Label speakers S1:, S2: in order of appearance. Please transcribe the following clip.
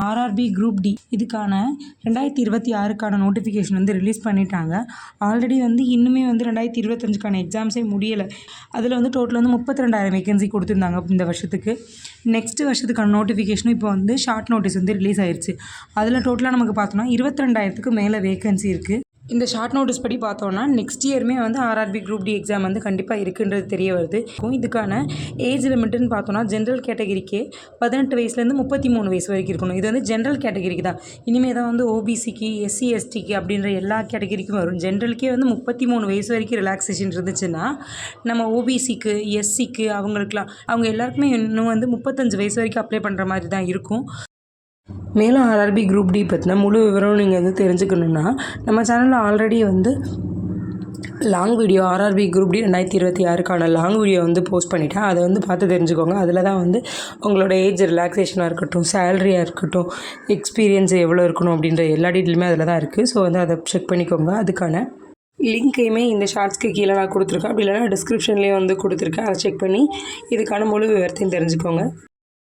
S1: RRB group D இதுக்கான 2026க்கான notification வந்து release பண்ணிட்டாங்க. ஆல்ரெடி வந்து இன்னுமே வந்து 2025க்கான எக்ஸாம்ஸே முடியலை. அதில் வந்து டோட்டல் வந்து 32,000 வேகன்சி கொடுத்துருந்தாங்க இந்த வருஷத்துக்கு. நெக்ஸ்ட் வருஷத்துக்கான நோட்டிஃபிகேஷனும் இப்போ வந்து ஷார்ட் நோட்டீஸ் வந்து ரிலீஸ் ஆயிடுச்சு. அதில் டோட்டலாக நமக்கு பார்த்தோம்னா 22,000க்கு மேலே வேகன்சி இருக்குது. இந்த ஷார்ட் நோட்டீஸ் படி பார்த்தோன்னா நெக்ஸ்ட் இயருமே வந்து ஆர்ஆர்பி குரூப் டி எக்ஸாம் வந்து கண்டிப்பாக இருக்குன்றது தெரிய வருது. இதுக்கான ஏஜ் லிமிட்டுன்னு பார்த்தோன்னா ஜென்ரல் கேட்டகிரிக்கே 18 வயசுலேருந்து 33 வயசு வரைக்கும் இருக்கணும். இது வந்து ஜென்ரல் கேட்டகிரிக்கு தான். இனிமேல் தான் வந்து ஓபிசிக்கு, எஸ்சி எஸ்டிக்கு அப்படின்ற எல்லா கேட்டகிரிக்கும் வரும். ஜென்ரலுக்கே வந்து 33 வயசு வரைக்கும் ரிலாக்ஸேஷன் இருந்துச்சுன்னா நம்ம ஓபிசிக்கு, எஸ்சிக்கு அவங்களுக்குலாம் அவங்க எல்லாருக்குமே இன்னும் வந்து 35 வயசு வரைக்கும் அப்ளை பண்ணுற மாதிரி தான் இருக்கும். மேலும் ஆர்ஆர்பி குரூப் டி பற்றின முழு விவரம் நீங்கள் வந்து தெரிஞ்சுக்கணுன்னா நம்ம சேனலில் ஆல்ரெடி வந்து long video RRB group D 2026க்கான லாங் வீடியோ வந்து போஸ்ட் பண்ணிட்டேன். அதை வந்து பார்த்து தெரிஞ்சுக்கோங்க. அதில் தான் வந்து உங்களோட ஏஜ் ரிலாக்ஸேஷனாக இருக்கட்டும், சேலரியாக இருக்கட்டும், எக்ஸ்பீரியன்ஸ் எவ்வளோ இருக்கணும் அப்படின்ற எல்லா டீட்டெயிலுமே அதில் தான் இருக்குது. ஸோ வந்து அதை செக் பண்ணிக்கோங்க. அதுக்கான லிங்க்கையுமே இந்த ஷார்ட்ஸ்க்கு கீழே நான் கொடுத்துருக்கேன். அப்படி இல்லைனா டிஸ்கிரிப்ஷன்லேயே வந்து கொடுத்துருக்கேன். அதை செக் பண்ணி இதுக்கான முழு விவரத்தையும் தெரிஞ்சுக்கோங்க.